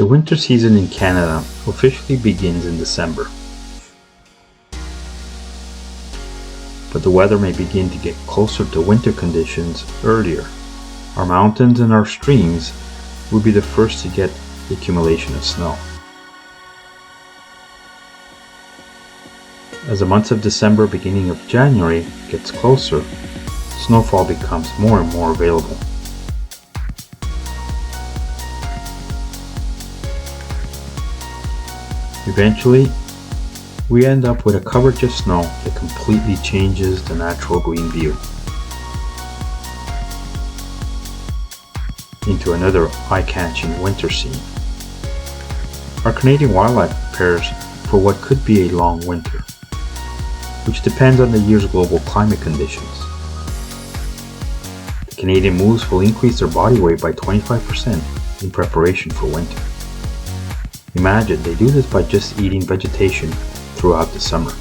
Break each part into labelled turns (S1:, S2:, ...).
S1: The winter season in Canada officially begins in December, but the weather may begin to get closer to winter conditions earlier. Our mountains and our streams will be the first to get the accumulation of snow. As the months of December, beginning of January gets closer, snowfall becomes more and more available. Eventually, we end up with a coverage of snow that completely changes the natural green view into another eye-catching winter scene. Our Canadian wildlife prepares for what could be a long winter, which depends on the year's global climate conditions. The Canadian moose will increase their body weight by 25% in preparation for winter. Imagine they do this by just eating vegetation throughout the summer.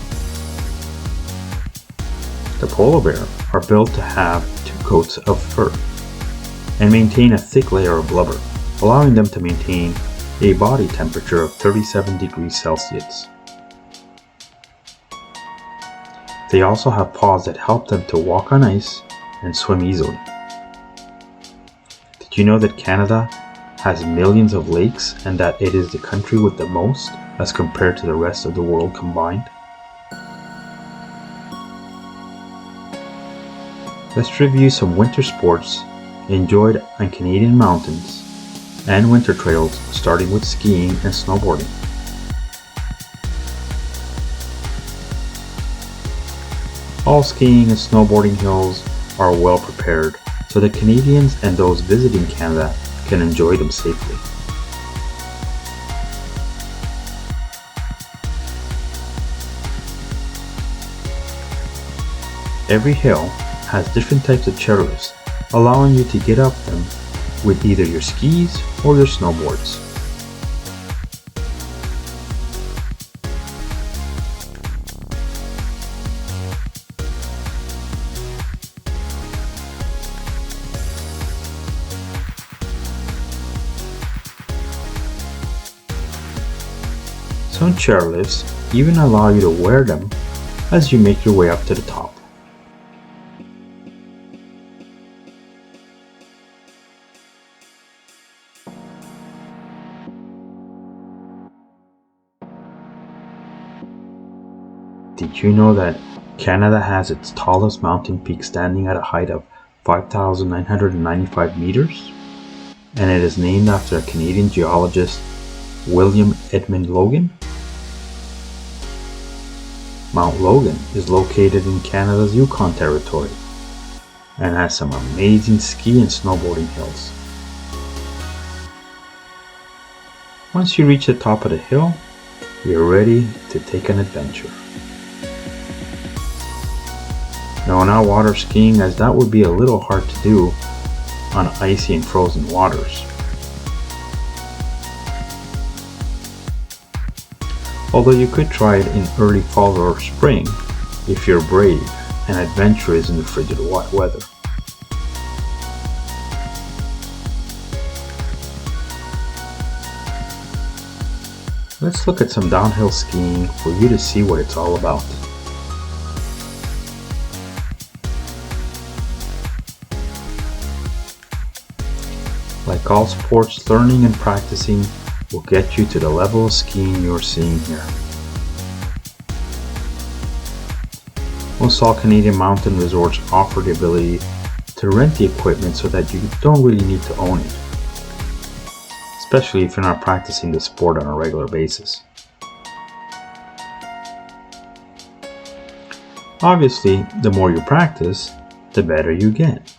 S1: The polar bear are built to have 2 coats of fur and maintain a thick layer of blubber, allowing them to maintain a body temperature of 37 degrees Celsius. They also have paws that help them to walk on ice and swim easily. Did you know that Canada has millions of lakes and that it is the country with the most as compared to the rest of the world combined? Let's review some winter sports enjoyed on Canadian mountains and winter trails, starting with skiing and snowboarding. All skiing and snowboarding hills are well prepared so that Canadians and those visiting Canada can enjoy them safely. Every hill has different types of chairlifts, allowing you to get up them with either your skis or your snowboards. Some chairlifts even allow you to wear them as you make your way up to the top. Did you know that Canada has its tallest mountain peak standing at a height of 5,995 meters? And it is named after a Canadian geologist, William Edmund Logan? Mount Logan is located in Canada's Yukon Territory and has some amazing ski and snowboarding hills. Once you reach the top of the hill, you're ready to take an adventure. No, not water skiing, as that would be a little hard to do on icy and frozen waters. Although you could try it in early fall or spring if you're brave and adventurous in the frigid weather. Let's look at some downhill skiing for you to see what it's all about. Like all sports, learning and practicing will get you to the level of skiing you're seeing here. Most all Canadian mountain resorts offer the ability to rent the equipment so that you don't really need to own it, especially if you're not practicing the sport on a regular basis. Obviously, the more you practice, the better you get,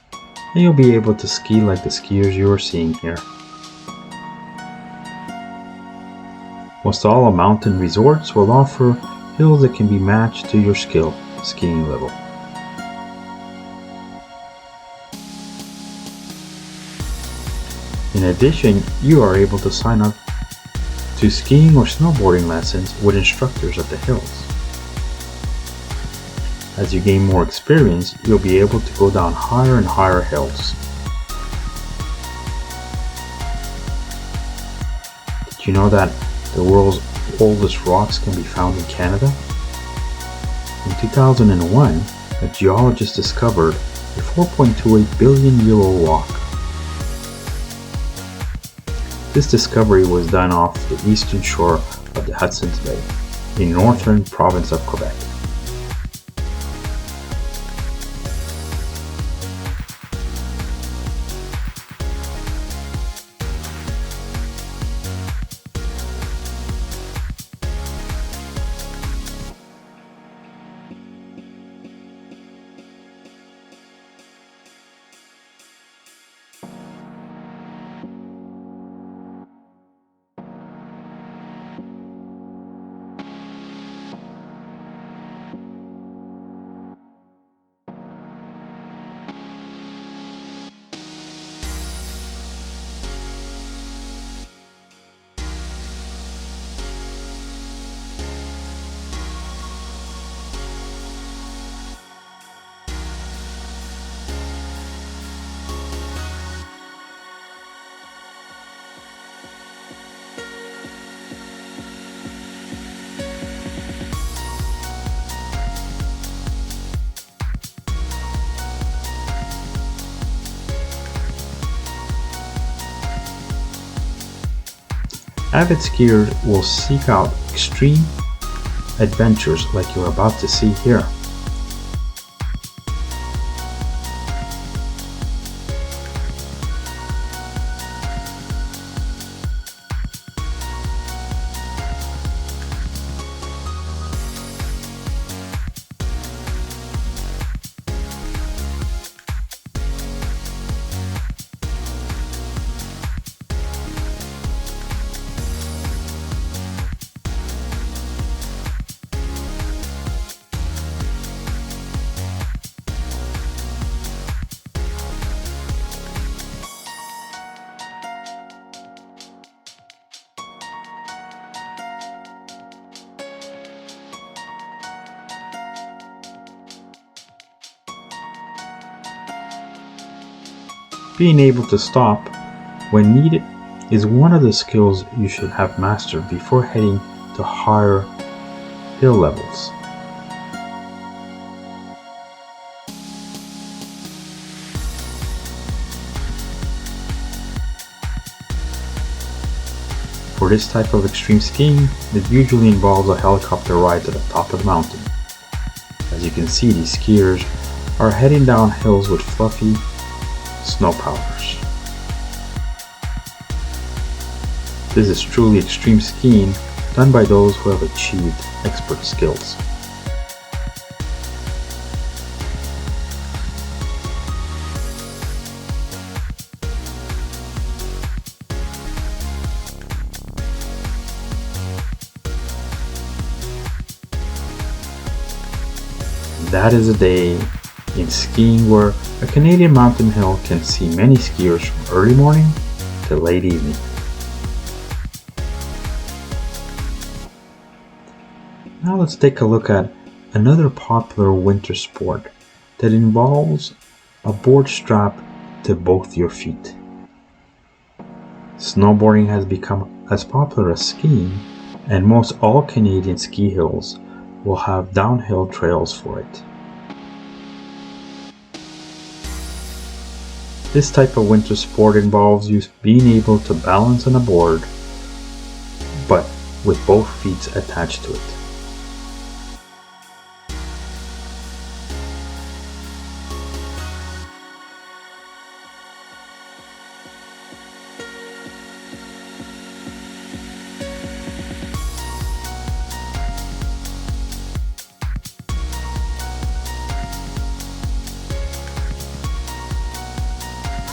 S1: and you'll be able to ski like the skiers you are seeing here. Most all mountain resorts will offer hills that can be matched to your skiing level. In addition, you are able to sign up to skiing or snowboarding lessons with instructors at the hills. As you gain more experience, you'll be able to go down higher and higher hills. Did Do you know that the world's oldest rocks can be found in Canada? In 2001, a geologist discovered a 4.28 billion year old rock. This discovery was done off the eastern shore of the Hudson's Bay, in northern province of Quebec. Avid skiers will seek out extreme adventures like you're about to see here. Being able to stop when needed is one of the skills you should have mastered before heading to higher hill levels. For this type of extreme skiing, it usually involves a helicopter ride to the top of the mountain. As you can see, these skiers are heading down hills with fluffy snow powders. This is truly extreme skiing done by those who have achieved expert skills. That is a day in skiing where a Canadian mountain hill can see many skiers from early morning to late evening. Now let's take a look at another popular winter sport that involves a board strap to both your feet. Snowboarding has become as popular as skiing, and most all Canadian ski hills will have downhill trails for it. This type of winter sport involves you being able to balance on a board, but with both feet attached to it.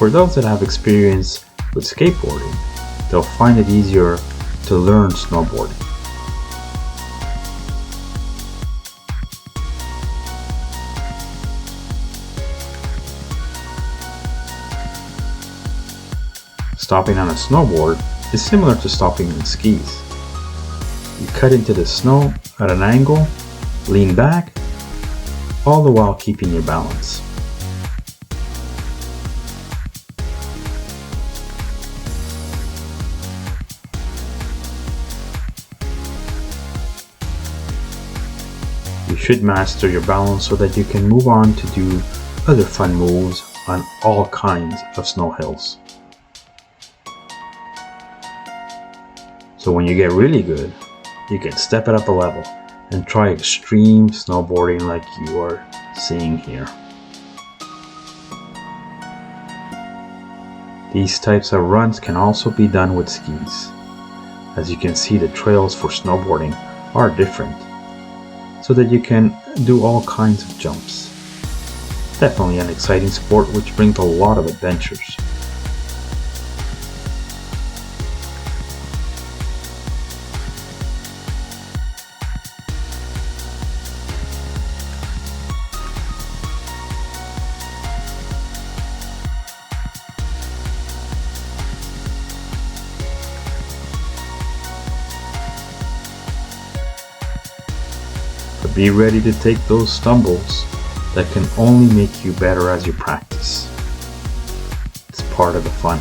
S1: For those that have experience with skateboarding, they'll find it easier to learn snowboarding. Stopping on a snowboard is similar to stopping on skis. You cut into the snow at an angle, lean back, all the while keeping your balance. You should master your balance so that you can move on to do other fun moves on all kinds of snow hills. So when you get really good, you can step it up a level and try extreme snowboarding like you are seeing here. These types of runs can also be done with skis. As you can see, the trails for snowboarding are different, so that you can do all kinds of jumps. Definitely an exciting sport which brings a lot of adventures. But be ready to take those stumbles that can only make you better as you practice. It's part of the fun.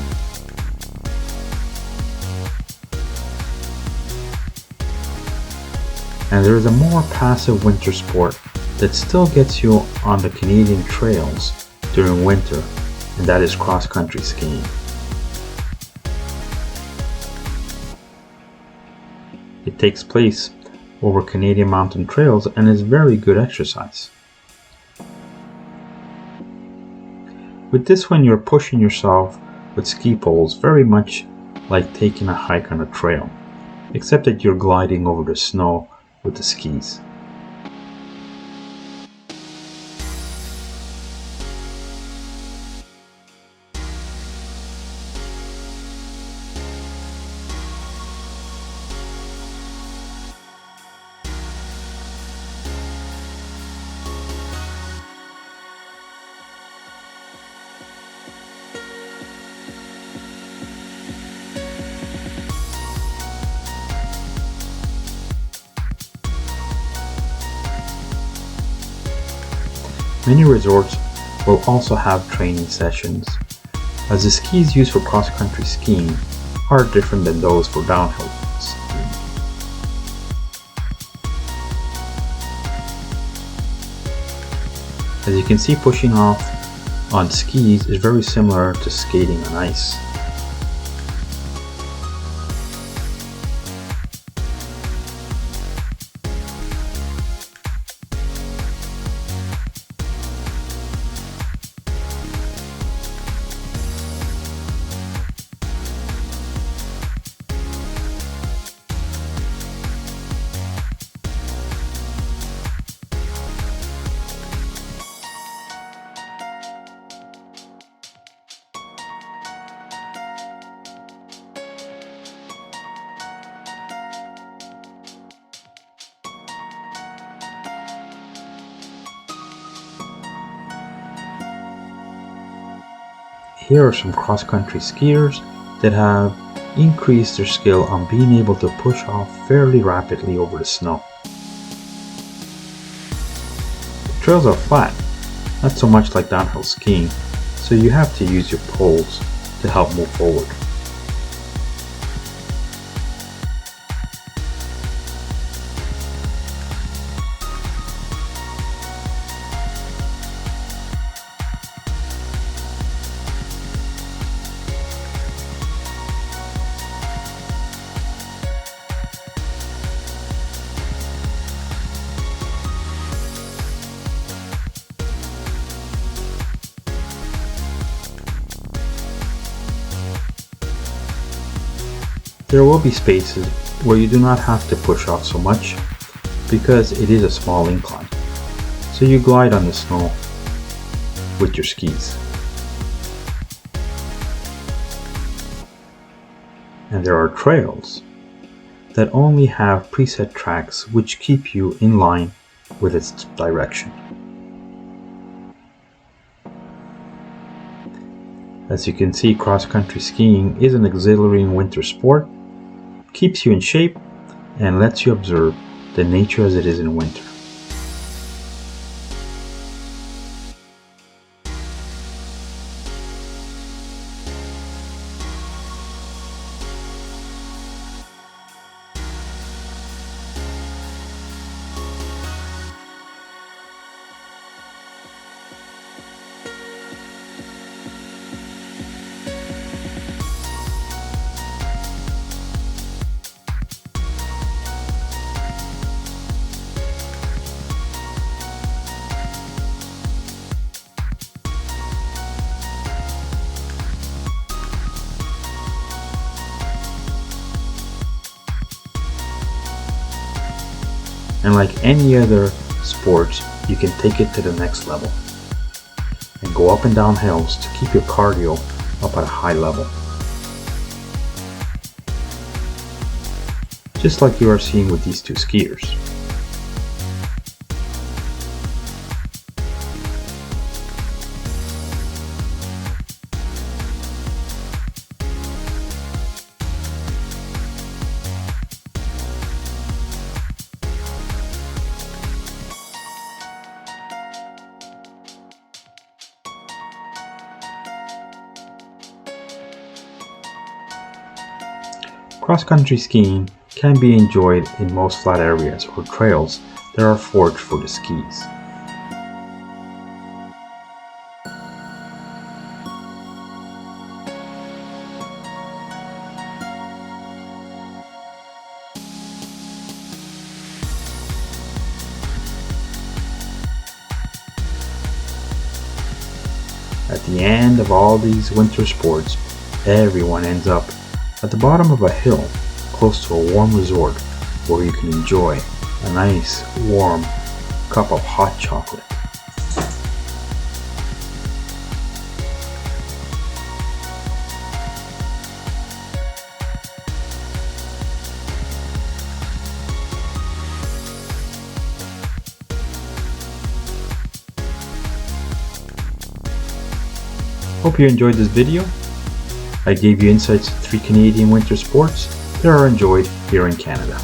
S1: And there is a more passive winter sport that still gets you on the Canadian trails during winter, and that is cross-country skiing. It takes place over Canadian mountain trails and is very good exercise. With this one, you're pushing yourself with ski poles, very much like taking a hike on a trail, except that you're gliding over the snow with the skis. Many resorts will also have training sessions, as the skis used for cross-country skiing are different than those for downhill skiing. As you can see, pushing off on skis is very similar to skating on ice. Here are some cross-country skiers that have increased their skill on being able to push off fairly rapidly over the snow. The trails are flat, not so much like downhill skiing, so you have to use your poles to help move forward. There will be spaces where you do not have to push off so much because it is a small incline, so you glide on the snow with your skis. And there are trails that only have preset tracks which keep you in line with its direction. As you can see, cross-country skiing is an exhilarating winter sport, keeps you in shape, and lets you observe the nature as it is in winter. And like any other sports, you can take it to the next level and go up and down hills to keep your cardio up at a high level. Just like you are seeing with these two skiers. Cross-country skiing can be enjoyed in most flat areas or trails that are forged for the skis. At the end of all these winter sports, everyone ends up at the bottom of a hill close to a warm resort where you can enjoy a nice warm cup of hot chocolate. Hope you enjoyed this video. I gave you insights to 3 Canadian winter sports that are enjoyed here in Canada.